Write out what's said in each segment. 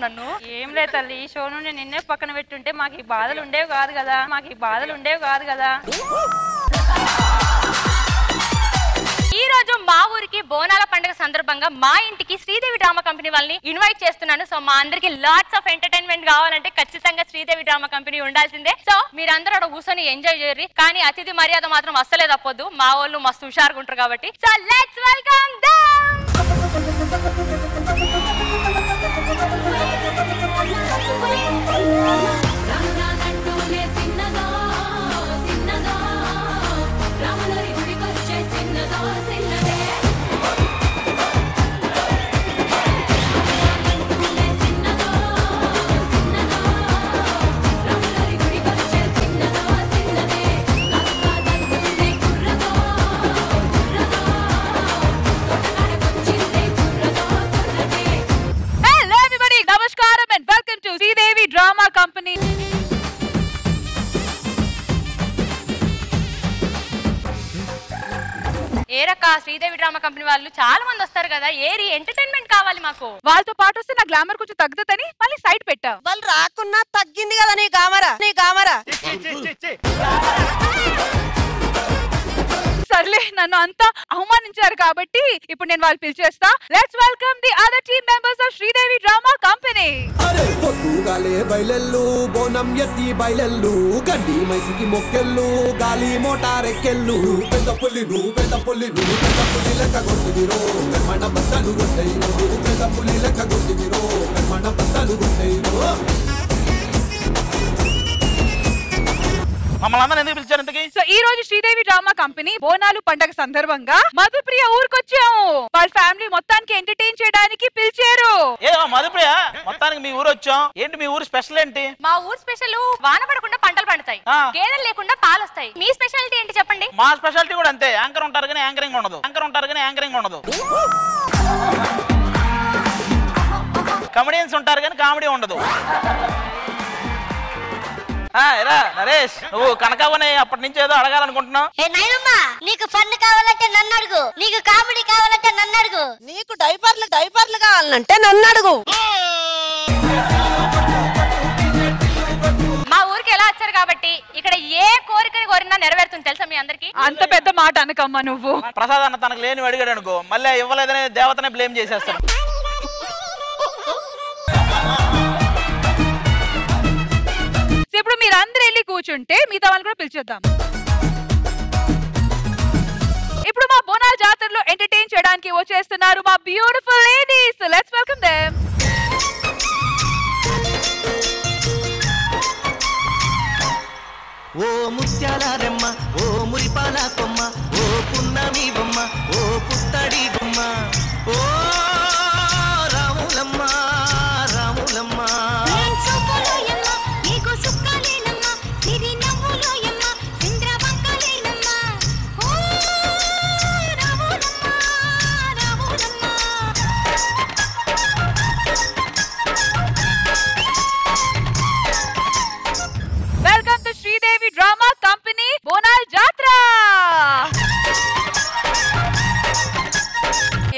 నన్ను? ఏం లేదు తల్లి, ఈ షో నుండి నిన్నే పక్కన పెట్టుంటే మాకు ఈ బాధలు ఉండేవి కాదు కదా. ఈ రోజు మా ఊరికి బోనాల పండుగ సందర్భంగా మా ఇంటికి శ్రీదేవి డ్రామా కంపెనీ వాళ్ళని ఇన్వైట్ చేస్తున్నాను. సో మా అందరికి లాట్స్ ఆఫ్ ఎంటర్టైన్మెంట్ కావాలంటే ఖచ్చితంగా శ్రీదేవి డ్రామా కంపెనీ ఉండాల్సిందే. సో మీరందరూ అక్కడ కూర్చొని ఎంజాయ్ చేయరు, కానీ అతిథి మర్యాద మాత్రం అస్సలే తప్పొద్దు. మా వాళ్ళు మస్తు హుషారుగా ఉంటారు కాబట్టి. So let's welcome them. Drama company. ఏరక్క శ్రీదేవి డ్రామా కంపెనీ వాళ్ళు చాలా మంది వస్తారు కదా, ఏరి ఎంటర్టైన్మెంట్ కావాలి మాకు. వాళ్ళతో పాటు వస్తే నా గ్లామర్ కొంచెం తగ్గుతుందని మళ్ళీ సైడ్ పెట్టా. వాళ్ళు రాకున్నా తగ్గింది కదా నీ గామరా. సర్లే, నన్ను అంతా అవమానించారు కాబట్టి ఇప్పుడు నేను వాళ్ళు పిలిచేస్తా. Let's welcome the other team members of Sridevi drama company. పొద్దుగాలే బయలెల్లు బోనం ఎత్తి బయలెల్లు గడ్డి మైసికి మొక్కెళ్ళు గాలి మోటారెక్కెళ్ళు పెద్ద పులి లెక్క కొట్టిదిరో మన బద్దలు కొట్టేయో పెద్ద పులి లెక్క కొట్టిదిరో మన బద్దలు కొట్టేయో. మమ్మల్ని అందరూ ఎందుకు పిలిచారు ఇంతకీ? సో ఈ రోజు శ్రీదేవి డ్రామా కంపెనీ బోనాలు పండగ సందర్భంగా మధుప్రియ ఊరుకొచ్చాము. వాళ్ళ ఫ్యామిలీ మొత్తానికి ఎంటర్టైన్ చేయడానికి పిలిచారు. మధుప్రియ, మొత్తానికి మీ ఊరు వచ్చాం. ఏంటి మీ ఊరు స్పెషల్ ఏంటి? మా ఊరు స్పెషల్ వాన పడకుండా పంటలు పండుతాయి, గేదెలు లేకుండా పాలు వస్తాయి. మీ స్పెషాలిటీ ఏంటి చెప్పండి? మా స్పెషాలిటీ కూడా అంతే. యాంకర్ ఉంటారు కానీ యాంకరింగ్ ఉండదు. కమెడియన్స్ ఉంటారు కానీ కామెడీ ఉండదు. నరేష్, నువ్వు కనకావని అప్పటి నుంచి ఏదో అడగాలనుకుంటున్నావు. నీకు ఫన్ కావాలంటే నన్ను అడుగు, నీకు కామెడీ కావాలంటే నన్ను అడుగు, నీకు డైపర్లు కావాలంటే నన్ను అడుగు. మా ఊరికి ఎలా వచ్చారు కాబట్టి ఇక్కడ ఏ కోరికని కోరినా నెరవేరుతుంది తెలుసా మీ అందరికి? అంత పెద్ద మాట అనకమ్మా నువ్వు. ప్రసాద్ అన్న తనకు లేని అడిగాడు అనుకో, మళ్ళీ ఇవ్వలేదని దేవతనే బ్లేమ్ చేసేస్తాడు. ఇప్పుడు మీరు అందరూ వెళ్ళి కూర్చుంటే మిగతా వాళ్ళు కూడా పిలిచేద్దాం. ఇప్పుడు మా బోనాల జాతరలో ఎంటర్టైన్ చేయడానికి వచ్చేస్తున్నారు మా beautiful ladies. Let's welcome them. ఓ ముత్యాల రెమ్మ, ఓ మురిపాల కొమ్మ, ఓ పున్నమి బొమ్మ, ఓ పుత్తడి బొమ్మ, ఓ Ramulamma Ramulamma. Welcome to Sridevi drama company బోనాల్ జాతర.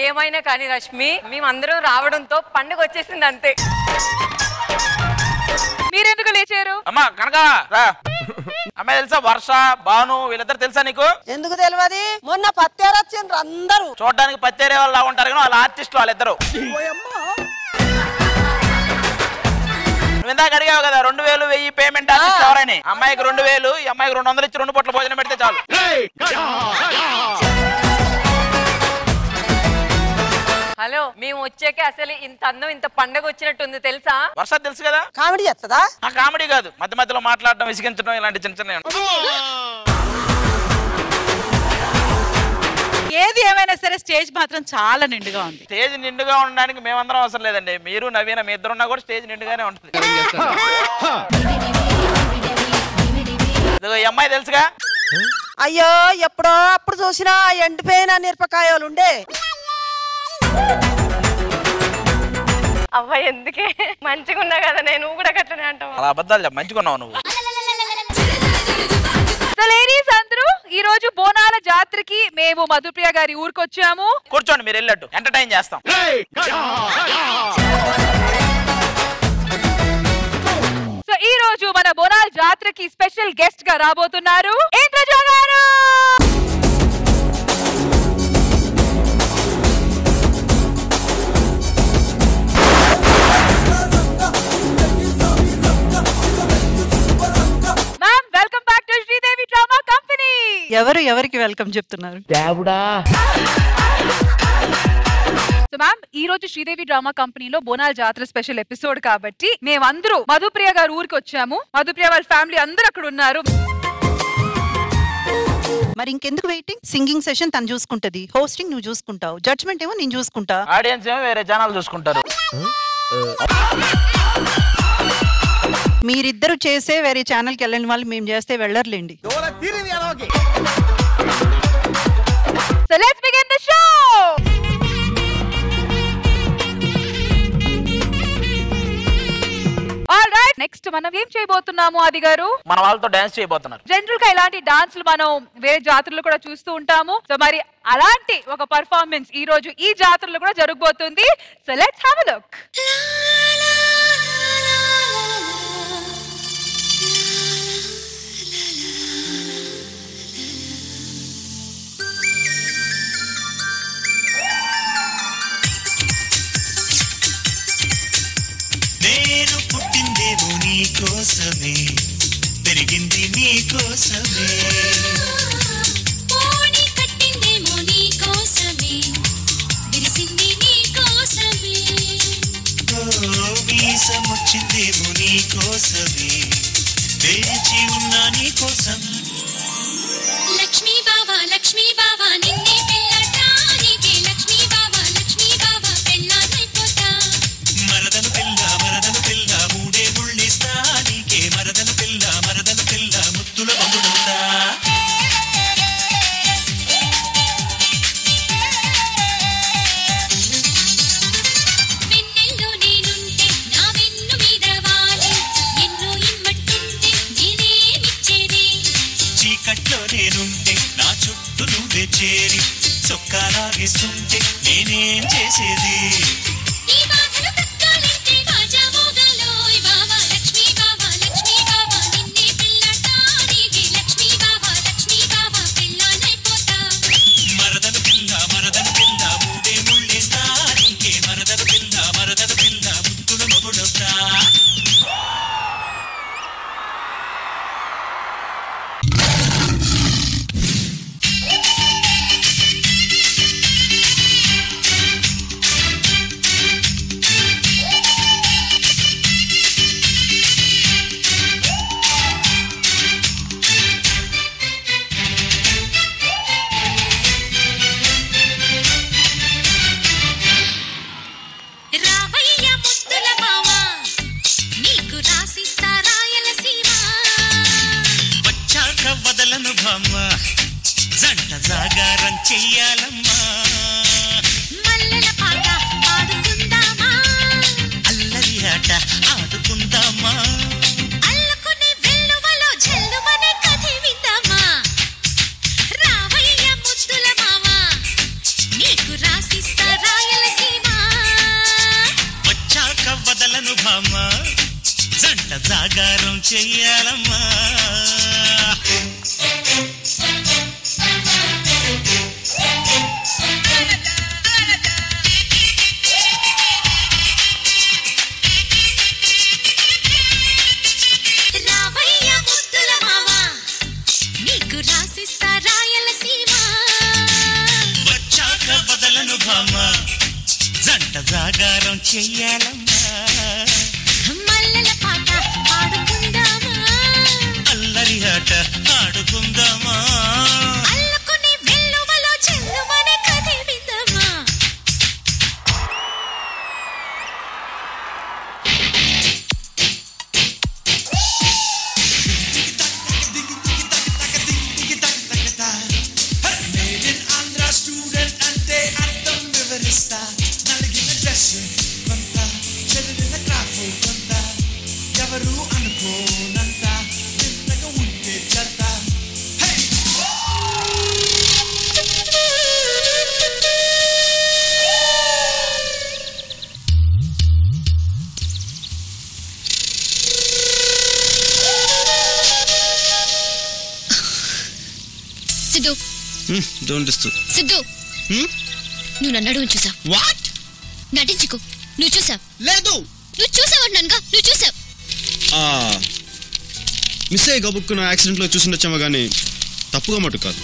ఏమైనా కానీ రష్మి, మేమందరం రావడంతో పండుగ వచ్చేసింది అంతే. మీరెందుకు లేచారు? అమ్మా కనక రా. అమ్మాయి తెలుసా? వర్ష, భాను వీళ్ళిద్దరు తెలుసా నీకు? ఎందుకు తెలియదు? మొన్న పత్తేరు వచ్చిండ్రు అందరూ. చూడడానికి పత్తేరే వాళ్ళు ఉంటారు కానీ వాళ్ళ ఆర్టిస్టులు వాళ్ళిద్దరు. నువ్వు ఇందాక అడిగావు కదా 2000 1000 పేమెంట్ ఆర్టిస్ట్ ఎవరని. అమ్మాయికి 2000, ఈ అమ్మాయికి 200 ఇచ్చి 2 పూట్ల భోజనం పెడితే చాలు. హలో, మేము వచ్చాక అసలు ఇంత అందం ఇంత పండగ వచ్చినట్టుంది తెలుసా? వర్ష తెలుసు కదా, కామెడీ చేస్తుందా? ఆ కామెడీ కాదు, మధ్య మధ్యలో మాట్లాడడం, విసిగించడం, ఇలాంటి చిన్న చిన్న. ఏది ఏమైనా సరే స్టేజ్ మాత్రం చాలా నిండుగా ఉంది. స్టేజ్ నిండుగా ఉండడానికి మేమందరం అవసరం లేదండి. మీరు నవీన మీ ఇద్దరున్నా కూడా స్టేజ్ నిండుగానే ఉంటుంది. ఈ అమ్మాయి తెలుసుగా? అయ్యో, ఎప్పుడో అప్పుడు చూసినా ఎండిపోయిన మిరపకాయలు ఉండే. అవ్వ ఎందుకే, మంచిగా ఉన్నా కదా నేను కూడా గట్లనే అంటావు. అలా అబద్ధాలు మంచిగున్నావు నువ్వు. లేడీస్ అందరూ ఈ రోజు బోనాల జాతరకి మేము మధుప్రియ గారి ఊరికొచ్చాము. కూర్చోండి, మీరు వెళ్ళట్టు ఎంటర్టైన్ చేస్తాం. రోజు మన బోనాల జాతరకి స్పెషల్ గెస్ట్ గా రాబోతున్నారు ఇంద్రజ గారు. Ma'am welcome back to Sridevi drama company. ఎవరికి వెల్కమ్ చెప్తున్నారు? సో మ్యామ్ ఈ రోజు శ్రీదేవి డ్రామా కంపెనీలో బోనాల జాతర స్పెషల్ ఎపిసోడ్ కాబట్టి మేమందరూ మధుప్రియ గారు ఊరికి వచ్చాము. మధుప్రియ వాళ్ళ ఫ్యామిలీ అందరూ అక్కడ ఉన్నారు. మరి ఇంకెందుకు వెయిటింగ్? సింగింగ్ సెషన్ తను చూసుకుంటది, హోస్టింగ్ నువ్వు చూసుకుంటావు, జడ్జ్మెంట్ ఏమో నేను చూసుకుంటా, ఆడియన్స్ ఏమో వేరే ఛానల్ చూసుకుంటారు. మీరిద్దరు చేసే వేరే ఛానల్కి వెళ్ళని వాళ్ళు మేము చేస్తే వెళ్ళర్లేండి. So let's begin the show. All right, next మనం ఏం చేయబోతున్నాము ఆది గారు? మన వాళ్ళతో డాన్స్ చేయబోతున్నారు. జనరల్ గా ఇలాంటి డాన్స్లు మనం వేరే జాతరలో కూడా చూస్తూ ఉంటాము. సో మరి అలాంటి ఒక పర్ఫార్మెన్స్ ఈ రోజు ఈ జాతరలో కూడా జరగబోతుంది. So let's have a look. నేను పుట్టిందేమో నీ కోసమే, పెరిగింది నీ కోసమే, పోని కట్టిందేమో నీ కోసమే, విరిసింది నీ కోసమే, వీసం వచ్చిందేమో నీ కోసమే, వేచి ఉన్నా నీ కోసం. లక్ష్మీ బావా నిన్నే పెళ్ళటానికే, లక్ష్మీ బావా పెళ్ళానైపోతా, మరదలు పిల్ల మూడే ముళ్ళిస్తా నీకే, మరదలు పిల్ల ముద్దుల బంధువుతా. వెన్నెల్లో నేనుంటే నా వెన్ను మీద వాలి, ఎన్నో ఇమ్మంటుంటే నేనేమిచ్చేది, చీకట్లో నేనుంటే నా చుట్టూ నువ్వే చేరి, చొక్కాలాగిస్తుంటే నేనేం చేసేది. ఈ బాధలు తక్కాలంటే బాజా మోగాలోయ్ బావా, లక్ష్మీ బావా నిన్నే పెళ్ళటానికే, లక్ష్మీ బావా పెళ్ళానైపోతా, మరదలు పిల్ల మూడే ముళ్ళేస్తా నీకే, మరదలు పిల్ల ముద్దుల మొగుడవుతా. రావయ్య ముద్దుల మావా, నీకు రాసిస్తా రాయలసీమ, వచ్చాక వదలను భామ, జంట జాగారం చెయ్యాలమ్మా, మల్లెల పాట పాడుకుందామా, అల్లరి ఆట ఆడుకుందామా, అల్లుకునే వెల్లువలో జల్లుమనే కథ విందామా, రావయ్య ముద్దుల మావా, నీకు రాసిస్తా రాయలసీమ, వచ్చాక వదలను భామ, జంట జాగారం చెయ్యాలమ్మా. రావయ్య ముద్దుల మావా, నీకు రాసిస్తా రాయలసీమ, వచ్చాక వదలను భామ, జంట జాగారం చెయ్యాలమ్మా, మల్లెల పాట పాడుకుందామా, అల్లరి ఆట ఆడుకుందామా, అల్లుకునే వెల్లువలో జల్లుమనే కథ విందామా. ఆంధ్ర స్టూడెంట్ అంటే అర్థం వివరిస్తా, నలిగిన డ్రెస్ పంప, చెదిరిన క్రాఫ్ట్ డోంట్ డిస్టర్బ్. సిద్ధు నువ్వు నన్ను అడుగు చూసావు. వాట్? నటించుకో. నువ్వు చూసావు. లేదు. నువ్వు చూసావు నన్నుగా. నువ్వు చూసావు. మిస్ అయ్యి గబుక్కున యాక్సిడెంట్ లో చూసిండొచ్చామో కానీ తప్పుగా మటు కాదు.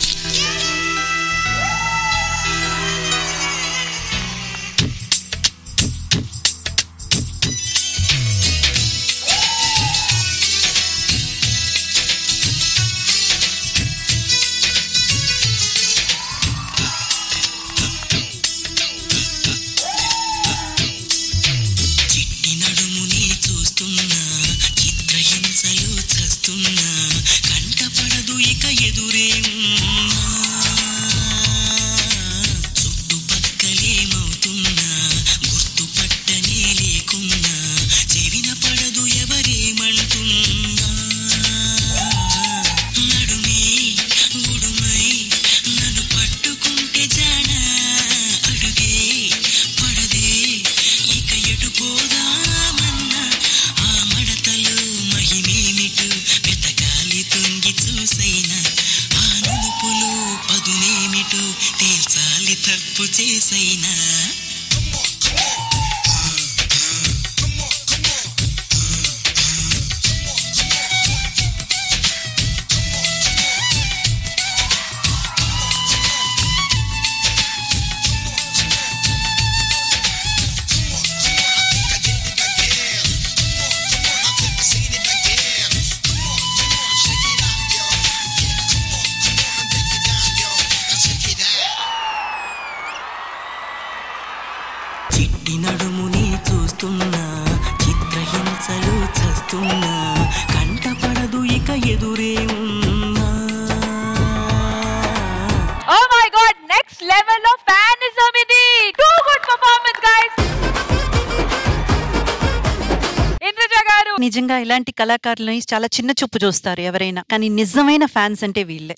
నిజంగా ఇలాంటి కళాకారులని చాలా చిన్న చూపు చూస్తారు ఎవరైనా, కానీ నిజమైన ఫ్యాన్స్ అంటే వీళ్ళే.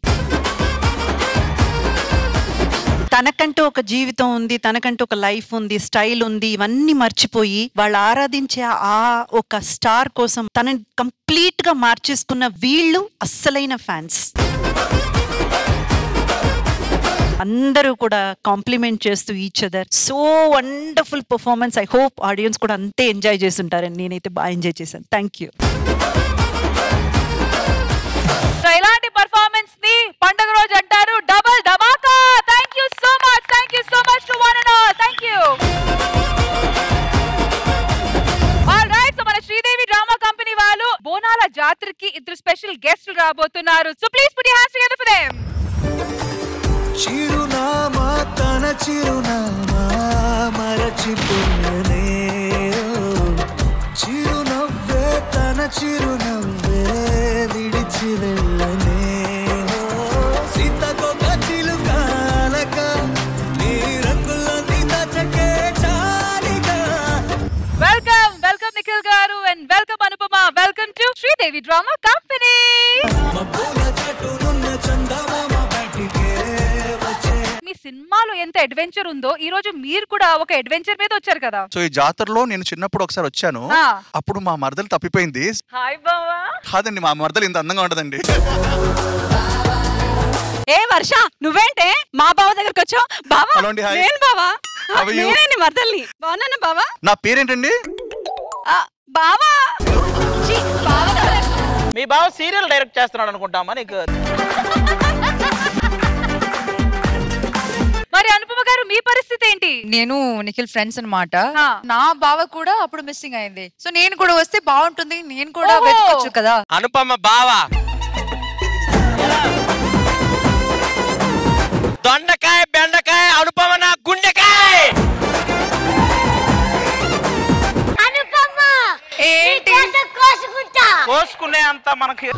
తనకంటూ ఒక జీవితం ఉంది, తనకంటూ ఒక లైఫ్ ఉంది, స్టైల్ ఉంది, ఇవన్నీ మర్చిపోయి వాళ్ళు ఆరాధించే ఆ ఒక స్టార్ కోసం తనని కంప్లీట్ గా మార్చేసుకున్న వీళ్ళు అస్సలైన ఫ్యాన్స్. అందరూ కూడా కాంప్లిమెంట్ చేస్తూ each other. So wonderful performance. I hope audience కూడా అంతే ఎంజాయ్ చేస్తుంటారని నేనైతే బాగా ఎంజాయ్ చేశాను. Thank you. ఇలాంటి పర్ఫార్మెన్స్ ని పండుగ రోజు అంటారు double Dhamaka. Thank you so much. Thank you so much to one and all. Thank you. Alright, so మన శ్రీదేవి డ్రామా కంపెనీ వాళ్ళు బోనాల జాతరకి ఇద్దరు స్పెషల్ గెస్ట్లు రాబోతున్నారు. So please put your hands together for them. చిరునామా తన చిరునామా మరచిపోయనే, చిరునవ్వే తన చిరునవ్వే విడిచి వెళ్ళనే, సీతకొక చిలుకాలక నీ రంగులన్నీ దచకే చాలిగా. Welcome welcome Nikhil garu and welcome Anupama. Welcome to Sridevi drama company. మీ సినిమాలో ఎంత అడ్వెంచర్ ఉందో ఈ రోజు మీరు కూడా ఒక అడ్వెంచర్ మీద వచ్చారు కదా. సో ఈ జాతరలో నేను చిన్నప్పుడు ఒకసారి వచ్చాను. అప్పుడు మా మరదలు తప్పిపోయింది. హాయ్ బావా. కాదండి, మా మరదలు ఇంత అందంగా ఉండదండి. ఏ వర్ష, నువ్వేంటే మా బావ దగ్గరకు వచ్చావు? బావా నేను బావా, నేనండి మరదల్ని. బాగున్నాను బావా. నా పేరేంటండి? బావా. మీ బావ సీరియల్ డైరెక్ట్ చేస్తున్నాడు అనుకుంటామా నీకు? మరి అనుపమ గారు మీ పరిస్థితి ఏంటి? నేను నిఖిల్ ఫ్రెండ్స్ అన్నమాట. నా బావ కూడా అప్పుడు మిస్సింగ్ అయింది. సో నేను కూడా వస్తే బాగుంటుంది, నేను కూడా వెతకొచ్చు కదా. అనుపమ బావ దొండకాయ బెండకాయ, అనుపమ నా గుండెకాయ. ఏంటి కోసుకునే అంత మనకి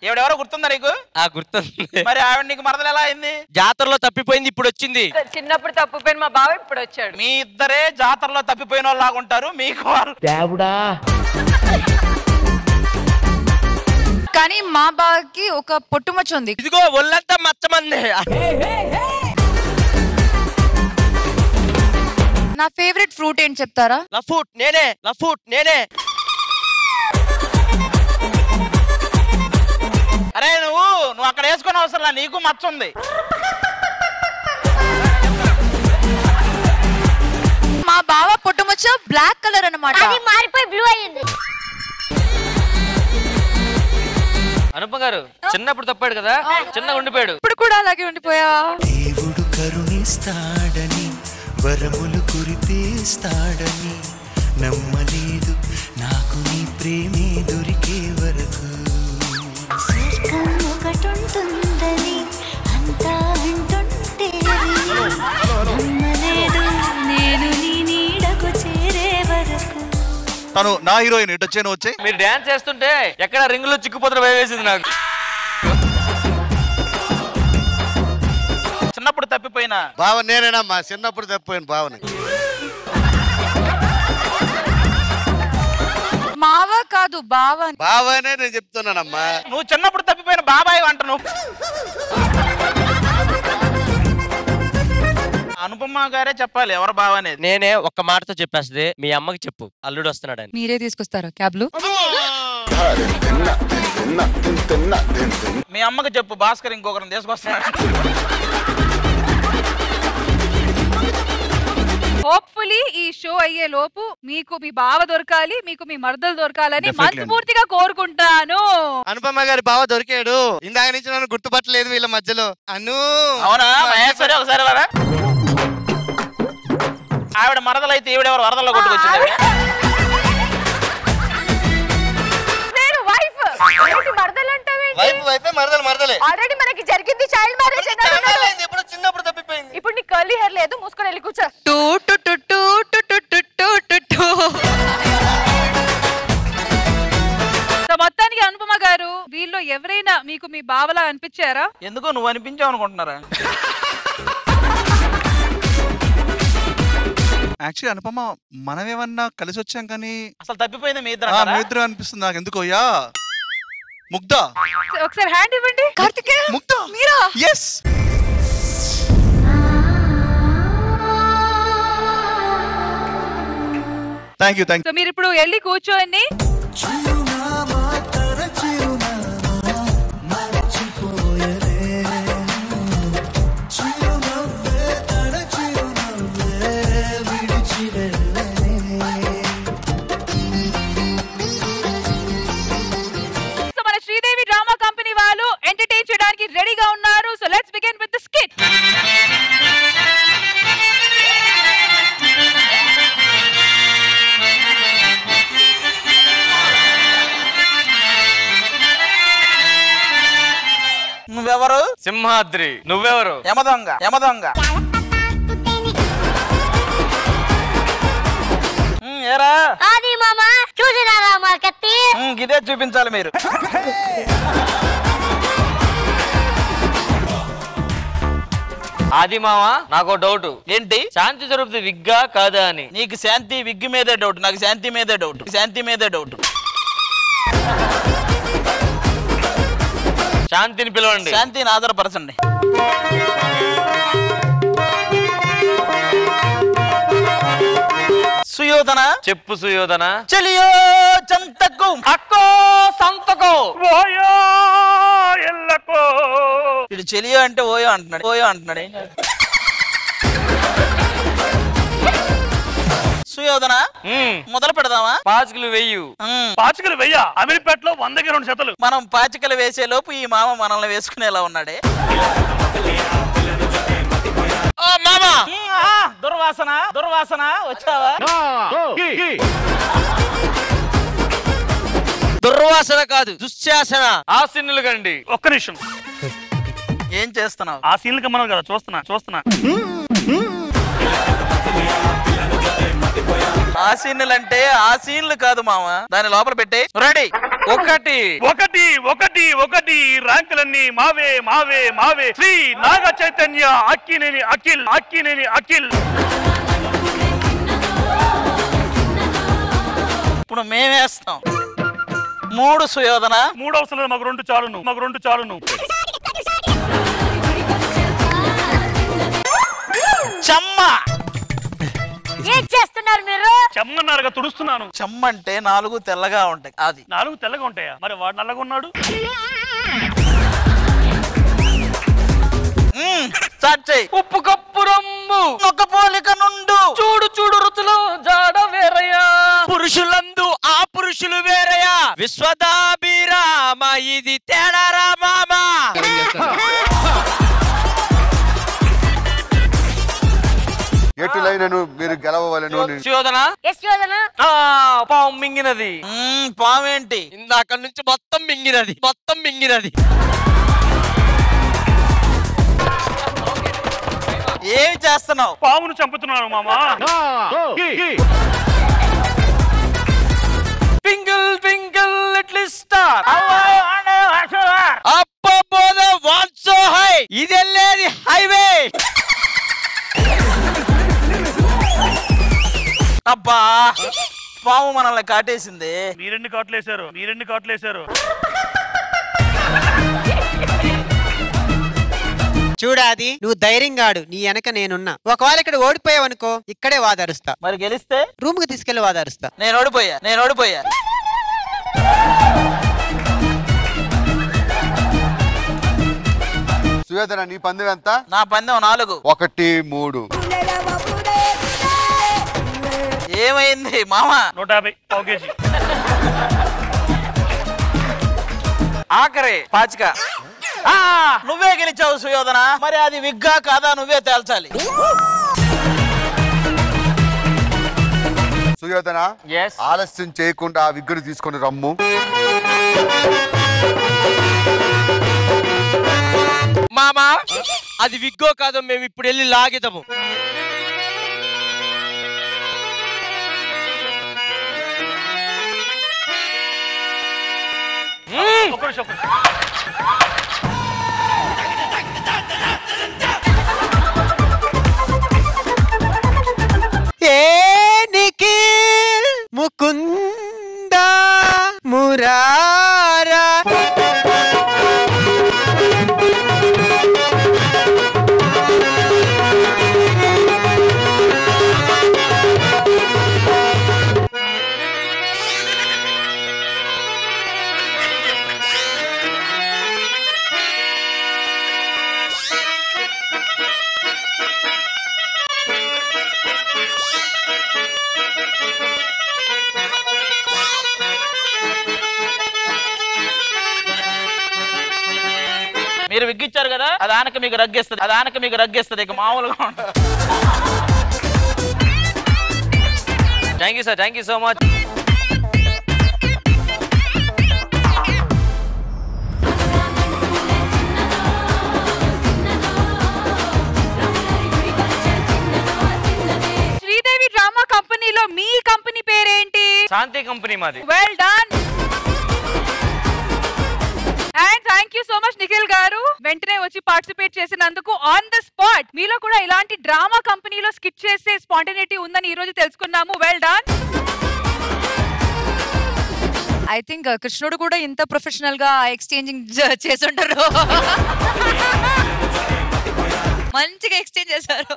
ఎవడెవరో గుర్తుందా నీకు? గుర్తుంది. మరి ఆవిడ నీకు మరదలు ఎలా అయింది? జాతరలో తప్పిపోయింది, ఇప్పుడు వచ్చింది. చిన్నప్పుడు తప్పిపోయిన మా బావ ఇప్పుడు వచ్చాడు. మీ ఇద్దరే జాతరలో తప్పిపోయిన వాళ్ళు లాగుంటారు. మీకు దేవుడా. కానీ మా బావకి ఒక పొట్టుమచ్చ ఉంది. ఇదిగో ఒళ్ళంతా మచ్చమంది. నా ఫేవరెట్ ఫ్రూట్ ఏంటి చెప్తారా? లఫూట్ నేనే, లఫూట్ నేనే. అరే నువ్వు అక్కడ వేసుకునే అవసరం నీకు మచ్చ ఉంది. మా బావ పుట్టుమచ్చ బ్లాక్ కలర్ అన్నమాట. అది మారిపోయి బ్లూ అయ్యింది. అనుపమ గారు చిన్నప్పుడు తప్పాడు కదా, చిన్నగా ఉండిపోయాడు. ఇప్పుడు కూడా అలాగే ఉండిపోయా. దేవుడు కరుణిస్తాడని వరములు కురిపిస్తాడని నమ్మలేదు నాకు నీ ప్రేమే దొరికే వరకు. స్వర్గం ఒకటుంటుందని అంతా అంటుంటే నమ్మలేదు నేను నీ నీడకు చేరే వరకు. తను నా హీరోయిన్ ఇటు వచ్చాను వచ్చే మీరు డాన్స్ చేస్తుంటే ఎక్కడ రింగులో చిక్కుపోతున్న భయం వేసింది నాకు. చిన్నప్పుడు తప్పిపోయిన బావ నేనేనమ్మా, చిన్నప్పుడు తప్పిపోయిన బావని. మావా కాదు బావ. బావనే నేను చెప్తున్నానమ్మా. నువ్వు చిన్నప్పుడు తప్పిపోయిన బాబాయ్ అంట నువ్వు. అనుపమ గారే చెప్పాలి ఎవరు బావ అనేది. నేనే ఒక్క మాటతో చెప్పేస్తుంది, మీ అమ్మకి చెప్పు అల్లుడు వస్తున్నాడని. మీరే తీసుకొస్తారా క్యాబ్లు? మీ అమ్మకి చెప్పు భాస్కర్ ఇంకొకరిని తీసుకొస్తున్నాడు. హోప్ఫుల్లీ ఈ షో అయ్యే లోపు మీకు మీ బావ దొరకాలి, మీకు మీ మరదలు దొరకాలని మనస్ఫూర్తిగా కోరుకుంటాను. అనుపమ గారి బావ దొరికాడు. ఇందాక నుంచి నన్ను గుర్తుపట్టలేదు వీళ్ళ మధ్యలో. అవునా మహేశ్వరి ఒకసారి వరా. ఆవిడ మరదలైతే ఈవిడెవరు వరదల్లో కొట్టుకొచ్చింది. ఆల్రెడీ మనకి జరిగింది చైల్డ్ మ్యారేజ్. ఎప్పుడు చిన్నప్పుడు తప్పిపోయింది. ఇప్పుడు నీ కర్లీ హెయిర్ లేదు, మూసుకొని వెళ్ళి కూర్చో. మొత్తానికి అనుపమ గారు వీళ్ళు ఎవరైనా మీకు మీ బావలా అనిపించారా? ఎందుకో నువ్వు అనిపించావు అనుకుంటున్నారా? యాక్చువల్లీ అనుపమ మనమేమన్నా కలిసి వచ్చాం కానీ అసలు తప్పిపోయింది మీ ఇద్దరు. మీ ఇద్దరు అనిపిస్తుంది నాకు ఎందుకో. యా ముగ్ధా ఒకసారి హ్యాండ్ ఇవ్వండి. కార్తికేయ ముగ్ధా మీరా? yes థ్యాంక్ యూ సో మీరు ఇప్పుడు వెళ్ళి కూర్చోండి. సో మన శ్రీదేవి డ్రామా కంపెనీ వాళ్ళు ఎంటర్టైన్ చేయడానికి రెడీగా ఉన్నారు. So let's begin with the skit. నువ్వెవరు? సింహాద్రి. నువ్వెవరు? యమదొంగ. యమదొంగ ఏరా అది మామ చూసినారా మా కత్తి? ఇదే చూపించాలి మీరు. ఆది మావా నాకు డౌట్. ఏంటి? శాంతి జరుగుతుంది విగ్గా కాదా అని. నీకు శాంతి విగ్గి మీదే డౌట్, నాకు శాంతి మీదే డౌట్. శాంతి మీదే డౌట్. శాంతిని పిలవండి. శాంతిని ఆధారపరచండి. సుయోధన. చెప్పు సుయోధన. చెలియో చంతకు అక్కో సంతకో ఓయో ఎల్లకో. ఇది చెలియో అంటే ఓయో అంటున్నాడు. ఓయో అంటున్నాడు. సుయోధన మొదలు పెడదామా? పాచికలు వెయ్యు. పాచికలు వెయ్య అమీర్పేటలో 100కి 2 జతలు. మనం పాచికలు వేసే లోపు ఈ మామ మనల్ని వేసుకునేలా ఉన్నాడే. దుర్వాసన దుర్వాసన వచ్చావా? దుర్వాసన కాదు దుశ్శాసన. ఆ సీన్లు కండి. ఒక్క నిమిషం. ఏం చేస్తున్నావు? ఆ సీన్లకి మనం కదా చూస్తున్నా. ఆ సీన్లు అంటే ఆ సీన్లు కాదు మామ, దాని లోపల పెట్టే. రెడీ. ఒకటి ర్యాంకులన్నీ మావే మావే మావే. శ్రీ నాగ చైతన్య అక్కినేని అఖిల్. ఇప్పుడు మేమేస్తాం 3 సుయోధన. 3 అవసరం మాకు 2 చాలును. చెమ్మ. ఏం చేస్తున్నారు మీరు? చెమ్మన్నారుగా తుడుస్తున్నాను. చెమ్మ అంటే 4 తెల్లగా ఉంటాయి. అది 4 తెల్లగా ఉంటాయా? మరి వాడు నల్లగా ఉన్నాడు. స్టార్ట్ చేయి. ఉప్పు కప్పు రమ్ము ఒక పోలిక నుండు చూడు చూడు రుచులు జాడ వేరయ్యా. పురుషులందు ఆ పురుషులు వేరయ్యా. విశ్వదాభిరామ ఇది తేడారా మామా. ఎటు లైనను మీరు గెలవవలను. పాము మింగినది. పామేంటి? ఇందాక నుంచి మొత్తం మింగినది. ఏమి చేస్తున్నావు? పామును చంపుతున్నాను మామా. Twinkle twinkle little star. అప్పబోద వాట్ సో హై. ఇదెల్లేది హైవే. అబ్బా పాము మనల్ని కాటేసింది. మీరెన్ని కాట్లేశారు. చూడాది, నువ్వు ధైర్యంగా ఆడు, నీ వెనక నేనున్నా. ఒకవేళ ఇక్కడ ఓడిపోయావనుకో ఇక్కడే వాదారుస్తా. మరి గెలిస్తే రూమ్ కి తీసుకెళ్లి వాదారుస్తా. నేను ఓడిపోయా. సుయోధన నీ పందెం ఎంత? నా పందెం 4. 1, 3. ఏమైంది మామా? 150 పావు కేజీ. ఆఖరి పాచిక. నువ్వే గెలిచావు సుయోధన. మరి అది విగ్గా కాదా నువ్వే తేల్చాలి. సుయోధన ఆలస్యం చేయకుండా ఆ విగ్గును తీసుకొని రమ్ము. మామా అది విగ్గో కాదో మేము ఇప్పుడు వెళ్ళి లాగిదాము. నిఖిల్ ముకుంద మురారా. మీరు విగ్గిచ్చారు కదా, అది ఆనక మీకు రగ్గేస్తుంది. ఇక మామూలుగా ఉంటుంది. Thank you so much. Sridevi drama కంపెనీలో మీ కంపెనీ పేరేంటి? శాంతి కంపెనీ మాది. Well done. And thank you so much Nikhil గారు, వెంటనే వచ్చి పార్టిసిపేట్ చేసినందుకు. ఆన్ ద స్పాట్ మీలో కూడా ఇలాంటి డ్రామా కంపెనీలో స్కిట్ చేసే స్పాంటేనిటీ ఉందని ఈ రోజు తెలుసుకున్నాము. Well done. ఐ థింక్ కృష్ణుడు కూడా ఇంత ప్రొఫెషనల్ గా ఎక్స్చేంజింగ్ చేస్తుంటారు. మంచిగా ఎక్స్చేంజ్ చేశారు.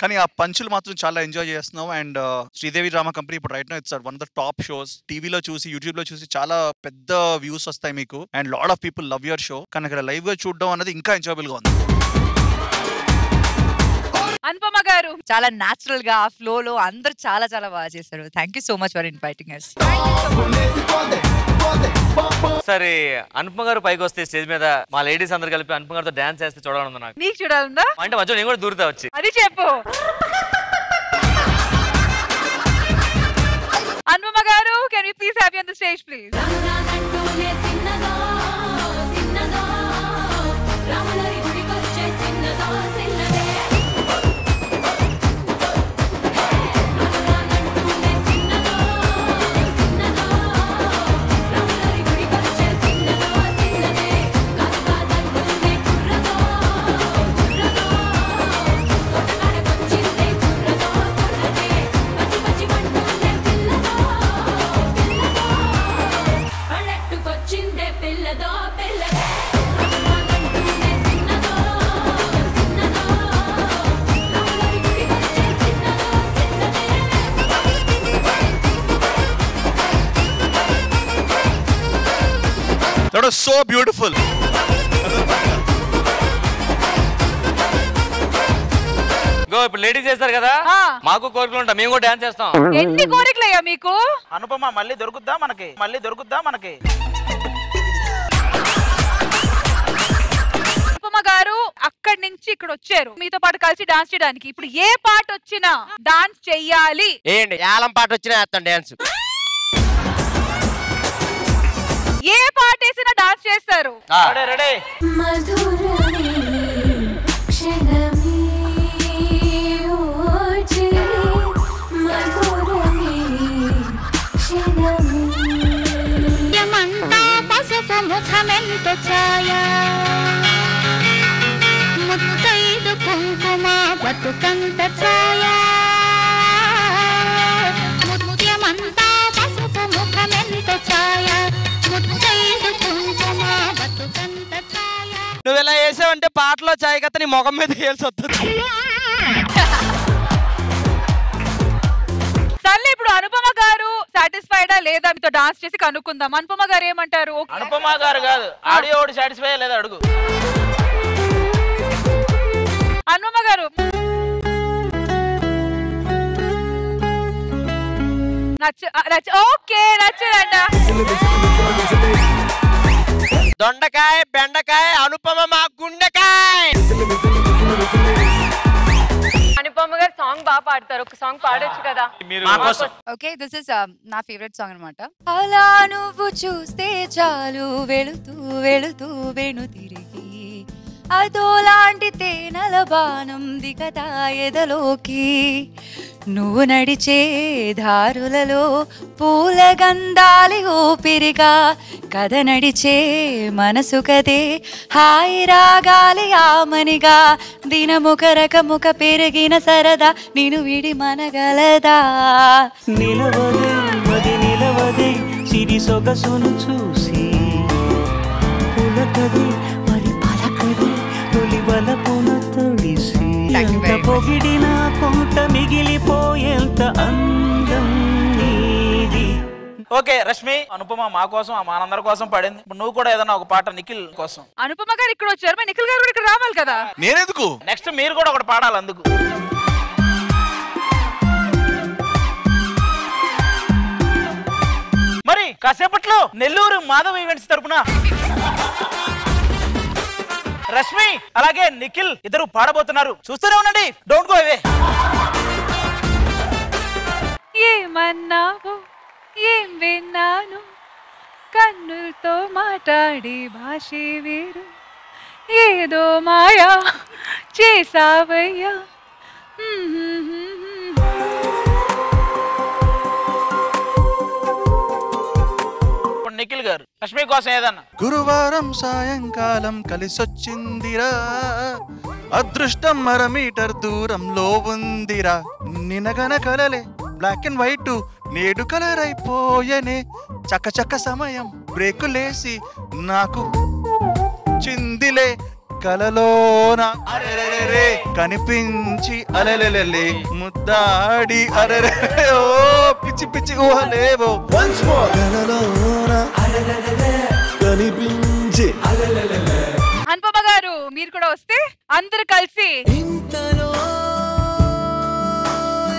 కానీ ఆ పంచులు మాత్రం చాలా ఎంజాయ్ చేస్తున్నాం. అండ్ శ్రీదేవి డ్రామా కంపెనీ ఇప్పుడు right now it's one of the top shows. టీవీలో చూసి యూట్యూబ్ లో చూసి చాలా పెద్ద వ్యూస్ వస్తాయి మీకు. And lot of people love your show. కానీ అక్కడ లైవ్ గా చూడడం అనేది ఇంకా ఎంజాయబుల్ గా ఉంది. అనుపమ గారు చాలా న్యాచురల్ గా ఆ ఫ్లో లో అందరూ చాలా చాలా బాగా చేశారు. Thank you so much for inviting us. సరే అనుపమ గారు పైకి వస్తే స్టేజ్ మీద మా లేడీస్ అందరు కలిపి అనుపమ గారితో డాన్స్ చేస్తే చూడాలనుంది నాకు. నీకు చూడాలందా? అంటే మధ్యలో నేను కూడా దూరుతా వచ్చి. అది చెప్పు. అనుపమ గారు, can you please have you on the stage please? That was so beautiful. ఇగో ఇప్పుడు లేడీస్ చేస్తారు కదా, మాకు కోరికలు ఉంటాయి, మేము కూడా డాన్స్ చేస్తాం. ఎన్ని కోరికలయ్యా మీకు? అనుపమ మళ్ళీ దొరుకుద్దా మనకి? అనుపమ గారు అక్కడి నుంచి ఇక్కడ వచ్చారు మీతో పాటు కలిసి డాన్స్ చేయడానికి. ఇప్పుడు ఏ పాట వచ్చినా డాన్స్ చెయ్యాలి. ఏంటి యాలం పాట వచ్చినా వేస్తాను డాన్స్. ఏ పాట వేసినా డాన్స్ చేస్తారు. రెడీ. ముఖమెంత ఛాయ ముత్తైదు కుంకుమ బతుకంత ఛాయ ముత్యమంతా పసుపు ముఖమెంత ఛాయ ముత్తైదు కుంకుమ బతుకంత ఛాయ. నువ్వు ఇలా వేసావంటే పాటలో ఛాయ్ కథ నీ ముఖం మీద వేయాల్సి వస్తుంది. సర్లే ఇప్పుడు అనుపమ గారు సాటిస్ఫైడా లేదా మీతో డాన్స్ చేసి కనుక్కుందాం. అనుపమ గారు ఏమంటారు? అనుపమ గారు కాదు, ఆడియో ఒకటి సాటిస్ఫై లేదా అడుగు. అనుపమ గారు ఓకే నచ్చదంట. దొండకాయ బెండకాయ అనుపమ మా గుండెకాయ. అనుపమ గారు సాంగ్ బాగా పాడతారు, ఒక సాంగ్ పాడొచ్చు కదా? ఓకే, దిస్ ఇస్ నా ఫేవరెట్ సాంగ్ అన్నమాట. అలా నువ్వు చూస్తే చాలు వెళుతూ వెళుతూ వెను తిరిగి అదోలాంటి తేనెల బాణం దిగదా ఎదలోకి నువ్వు నడిచే దారులలో పూల గంధాలి ఊపిరిగా కథ నడిచే మనసు కదే హాయి రాగాలి ఆమనిగా దినముక రకముక పెరిగిన సరదా నేను విడి మనగలదా. నిలవదే మది నిలవదే సిరి సొగసును చూసి పులకదే మరి పలకదే తొలి వలపున తొడిసి ఎంత పొగిడినా కొంత మిగిలిపోయేంత అందం నీది. ఓకే రష్మి, అనుపమ మా కోసం మా అందరి కోసం పాడింది. ఇప్పుడు నువ్వు కూడా ఏదైనా ఒక పాట నిఖిల్ కోసం. అనుపమ గారు ఇక్కడ వచ్చారు, మరి నిఖిల్ గారు కూడా ఇక్కడ రావాలి కదా. నేనెందుకు? నెక్స్ట్ మీరు కూడా ఒకటి పాడాలి అందుకు. మరి కాసేపట్లో నెల్లూరు మాధవ్ ఈవెంట్స్ తరపున రష్మి అలాగే నిఖిల్ ఇద్దరు పాడబోతున్నారు, చూస్తూనే ఉండండి. Don't go away. ఏమన్నావు ఏం విన్నాను కన్నులతో మాట్లాడి భాషే వేరు ఏదో మాయా చేసావయ్యా. నిఖిల్ గారు రష్మి కోసం ఏదన్నా. గురువారం సాయంకాలం కలిసొచ్చిందిరా, అదృష్టం మర మీటర్ దూరంలో ఉందిరా, నినగన కలలే బ్లాక్ అండ్ వైట్ నేడు కలర్ అయిపోయనే, చక్క సమయం బ్రేకులేసి నాకు చిందిలే కలలోన అరెరెరే కనిపించి అలెలెలెలే ముద్దాడి అరెరే ఓ పిచ్చి పిచ్చి ఊహలేవో కలలోన అలెలెలెలే కనిపించి అలెలెలెలే. అనుపమ గారు మీరు కూడా వస్తే అందరు కలిసి ఇంతలో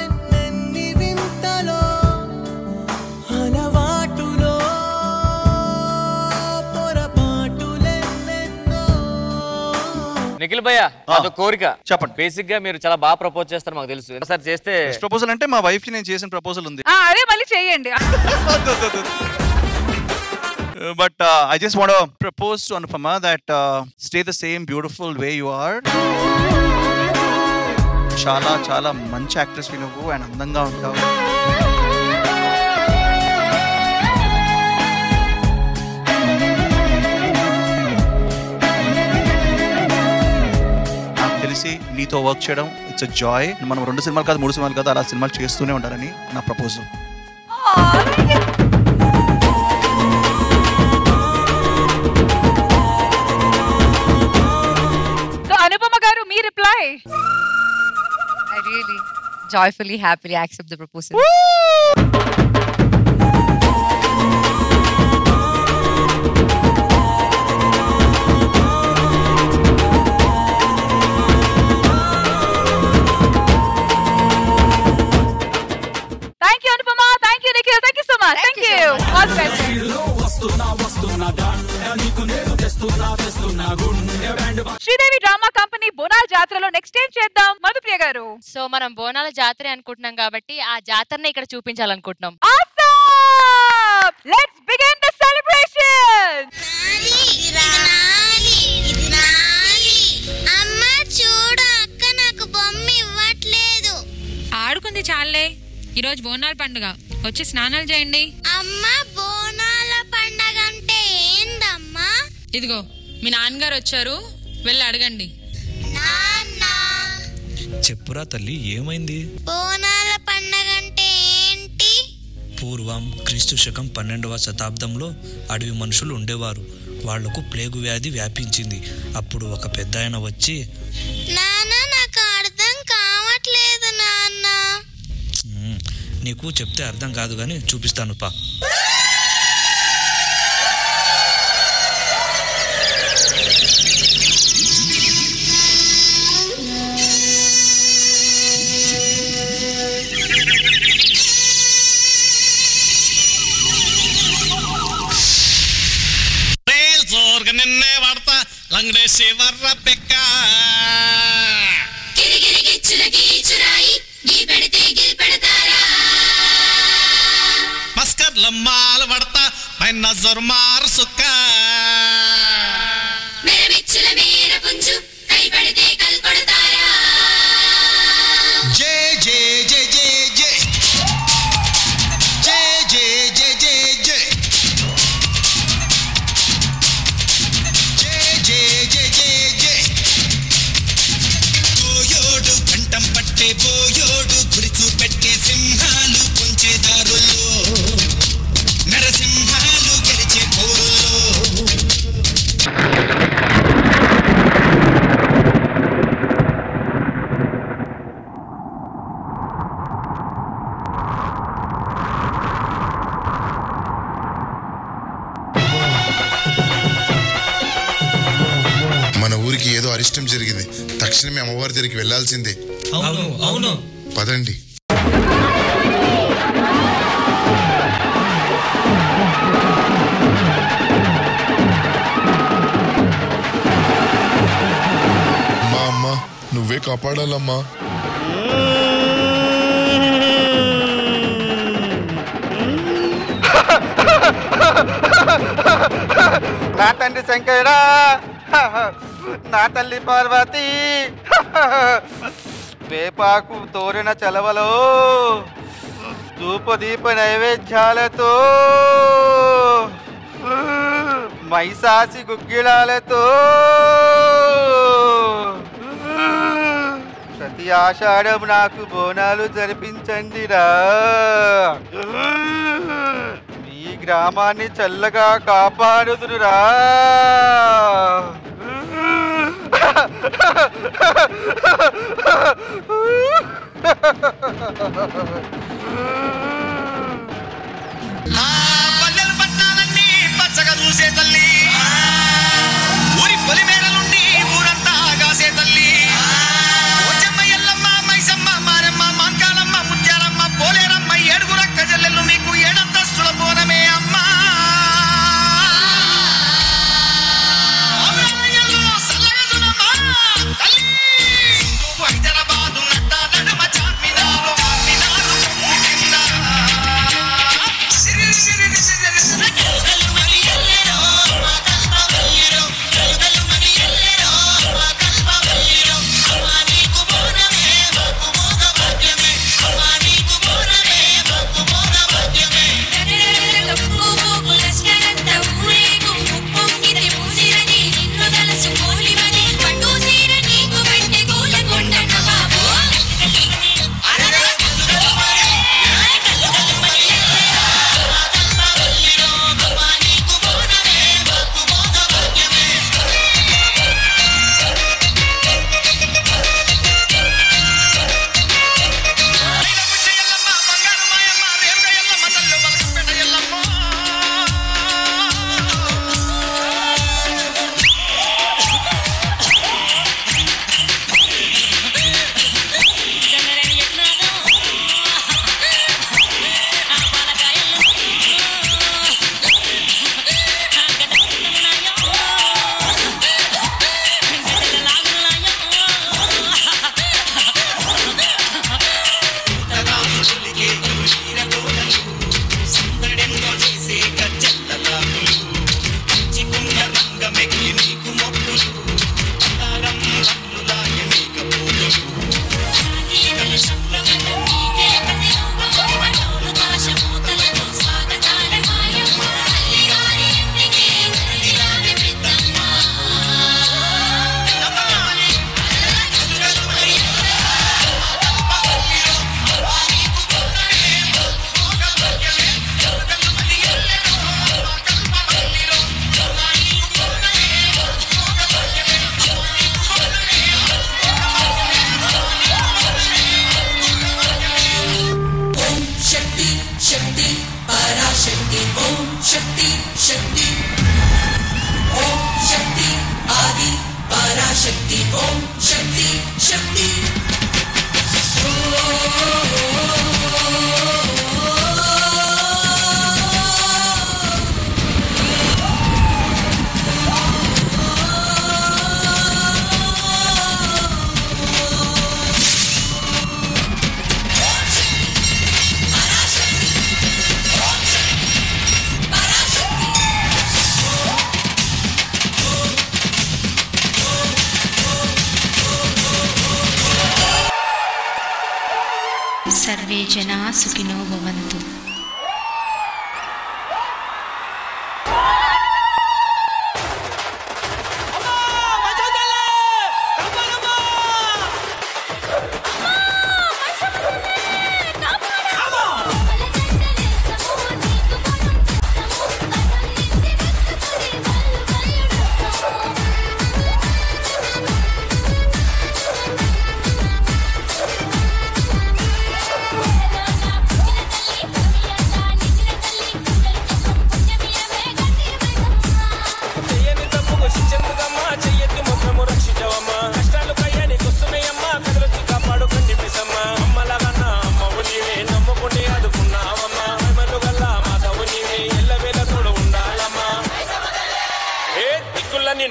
ఎన్నెన్ని వింతలో అలవాటులో పొరపాటులెన్నెన్నో. నిఖిల్ భయ్య అదొక కోరిక చెప్పండి. బేసిక్ గా మీరు చాలా బాగా ప్రపోజ్ చేస్తారు మాకు తెలుసు. ఒకసారి చేస్తే ప్రపోజల్ అంటే మా వైఫ్ కి నేను చేసిన ప్రపోజల్ ఉంది. అదే మళ్ళీ చేయండి. But I just want to propose to Anupama that stay the same beautiful way you are. చాలా చాలా మంచి యాక్ట్రెస్ నువ్వు అండ్ అందంగా ఉంటావు. నాకు తెలిసి నీతో వర్క్ చేయడం ఇట్స్ అ జాయ్. మనం 2 సినిమాలు కాదు 3 సినిమాలు కాదు అలా సినిమాలు చేస్తూనే ఉండాలని నా ప్రపోజల్. అనుపమ గారు మీ reply. I really joyfully happily accept the proposal. Sridevi drama company బోనాల జాతరలో నెక్స్ట్ ఏం చేద్దాం మధుప్రియ గారు? సో మనం బోనాల జాతర అనుకుంటున్నాం కాబట్టి ఆ జాతరని ఇక్కడ చూపించాలనుకుంటున్నాం. Let's begin the celebration. అమ్మ చూడు, అక్క నాకు బొమ్మ ఇవ్వట్లేదు. ఆడుకుంది చాలే, ఈరోజు బోనాల పండుగ, వచ్చి స్నానాలు చేయండి. అమ్మ బోనాల పండగ అంటే ఏందమ్మా? ఇదిగో మీ నాన్నగారు వచ్చారు, వెళ్ళి అడగండి. చెప్పురా తల్లి, ఏమైంది? బోనాల పండగ అంటే ఏంటి? పూర్వం క్రీస్తు శకం 12వ శతాబ్దంలో అడవి మనుషులు ఉండేవారు. వాళ్లకు ప్లేగు వ్యాధి వ్యాపించింది. అప్పుడు ఒక పెద్దాయన వచ్చి, నాన్న నాకు అర్థం కావట్లేదు నాన్న. నీకు చెప్తే అర్థం కాదు గాని చూపిస్తాను పా. నిన్నే వాడతా లంగడేసి వర్ర పెక్క మస్కర్లమ్మాల పడతా పైన జొర్మార సుక్క జే జే జే జే జే జే జే జే జే జే బోయోడు కంఠం పట్టే బోయోడు గురిచు పెట్టే సింహాలు పొంచేదారుల్లో నరసింహాలు గెలిచే పోరుల్లో మన ఊరికి ఏదో అరిష్టం జరిగింది. తక్షణమే అమ్మవారి దగ్గరికి వెళ్లాల్సిందే. అవును అవును, పదండి. అమ్మా అమ్మా, నువ్వే కాపాడాలమ్మా. నా తండ్రి శంకరా, నా తల్లి పార్వతి, వేపాకు తోరిన చలవలో ధూపదీప నైవేద్యాలతో మైసాసి గుగ్గిలాలతో ప్రతి ఆషాఢం నాకు బోనాలు జరిపించండిరా. మీ గ్రామాన్ని చల్లగా కాపాడుదురురా. పల్లెలు పట్నాలన్నీ పచ్చగా చూసే తల్లి, ఊరి పొలిమేరలుండి ఊరంతా ఆగాసే తల్లి. పోచమ్మ, ఎల్లమ్మ, మైసమ్మ, మారమ్మ, మాంకాలమ్మ, ముత్యాలమ్మ, పోలేరమ్మ, ఏడుగురక్క జల్లెళ్ళు మీకు ఏడంతస్తుల బోనమే అమ్మా. హైదరాబాదు నట్ట నడుమ చార్మినారు కింద సిరి సిరి సిరి ఓం శక్తి శక్తి సర్వే జనా సుఖినో భవంతు.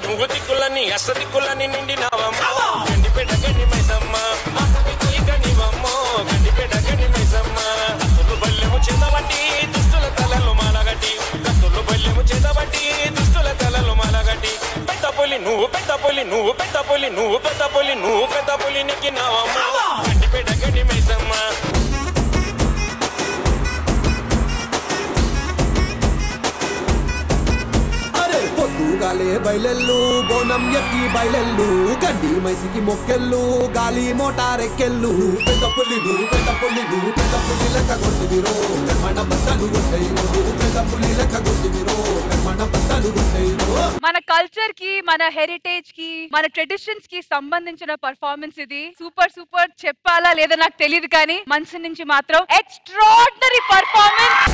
నువ్వు దిక్కులని అష్ట దిక్కులని నిండినావమ్మో గండిపేట గండి మైసమ్మ గనివమ్మో గండిపేట గండి మైసమ్మ కత్తులు బల్లెము చేతబట్టి దుష్టుల తలలు మాలగట్టి కత్తులు బల్లెము చేతబట్టి దుష్టుల తలలు మాలగట్టి పెద్ద పులి నువ్వు పెద్ద పులి నువ్వు పెద్ద పులి నువ్వు పెద్ద పులి నువ్వు పెద్ద పులి నెక్కినావమ్మో గండిపేట గండి మైసమ్మ. పొద్దుగాలే బయలెల్లు బోనం ఎత్తి బయలెల్లు గడ్డి మైసికి మొక్కెళ్ళు గాలి మోటారెక్కెళ్ళు పెద్ద పులిను పెద్ద పులిను పెద్ద పులి లెక్క కొట్టిదిరో మన బద్దలు కొట్టేయో పెద్ద పులి లెక్క కొట్టిదిరో మన బద్దలు కొట్టేయో. మన కల్చర్ కి మన హెరిటేజ్ కి మన ట్రెడిషన్స్ కి సంబంధించిన పర్ఫార్మెన్స్ ఇది. సూపర్ సూపర్ చెప్పాలా లేదా నాకు తెలియదు కానీ మనసు నుంచి మాత్రం extraordinary performance.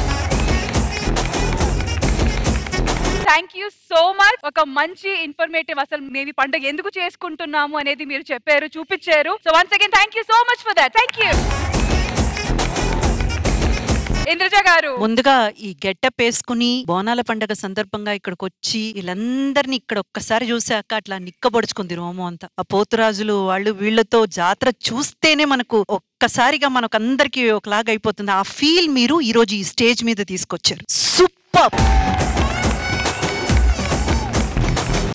Thank you so much. ఒక మంచి ఇన్ఫర్మేటివ్ అసలు మేము పండుగ ఎందుకు చేసుకుంటున్నాము అనేది మీరు చెప్పారు, చూపించారు. So once again thank you so much for that. Thank you. Indraja గారు, ముందుగా ఈ గెటప్ వేసుకుని బోనాల పండుగ సందర్భంగా ఇక్కడికి వచ్చి వీళ్ళందరినీ ఇక్కడ ఒక్కసారి చూసాక అట్లా నిక్కబొడుచుకుంది రోమం అంతా. ఆ పోతురాజులు వాళ్ళు వీళ్ళతో జాతర చూస్తేనే మనకు ఒక్కసారిగా మనకు అందరికి ఒకలాగా అయిపోతుంది. ఆ ఫీల్ మీరు ఈ రోజు ఈ స్టేజ్ మీద తీసుకొచ్చారు. సూపర్.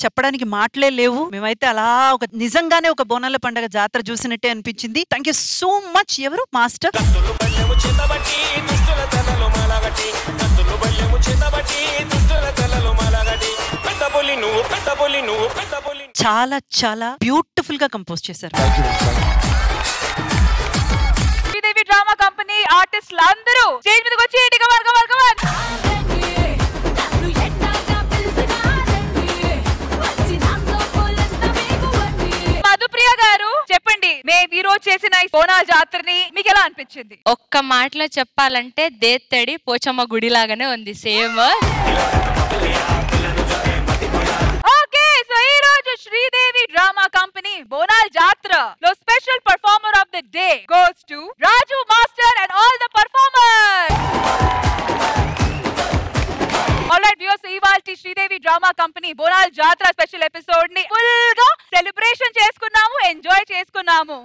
చెప్పడానికి మాటలే లేవు. మేమైతే అలా ఒక నిజంగానే ఒక బోనాల పండుగ జాతర చూసినట్టే అనిపించింది. Thank you so much. ఎవరు మాస్టర్? చాలా చాలా బ్యూటిఫుల్ గా కంపోజ్ చేశారు. శ్రీదేవి డ్రామా కంపెనీ ఆర్టిస్టులు అందరూ స్టేజ్ మీదకి వచ్చి మధుప్రియ గారు చెప్పండి, మేము ఈ రోజు చేసిన ఈ బోనాల జాతరని మీకు ఎలా అనిపించింది? ఒక్క మాటలో చెప్పాలంటే దేత్తడి పోచమ్మ గుడి లాగానే ఉంది, సేమ్. ఓకే, సో ఈ రోజు శ్రీదేవి డ్రామా కంపెనీ బోనాల్ జాతర లో special performer of the day goes to Raju master and all the performers. Alright viewers, ఇవాల్టి శ్రీదేవి డ్రామా కంపెనీ బోనాల్ జాతర స్పెషల్ ఎపిసోడ్ ని ఫుల్ గా సెలబ్రేషన్ చేసుకున్నాము, ఎంజాయ్ చేసుకున్నాము.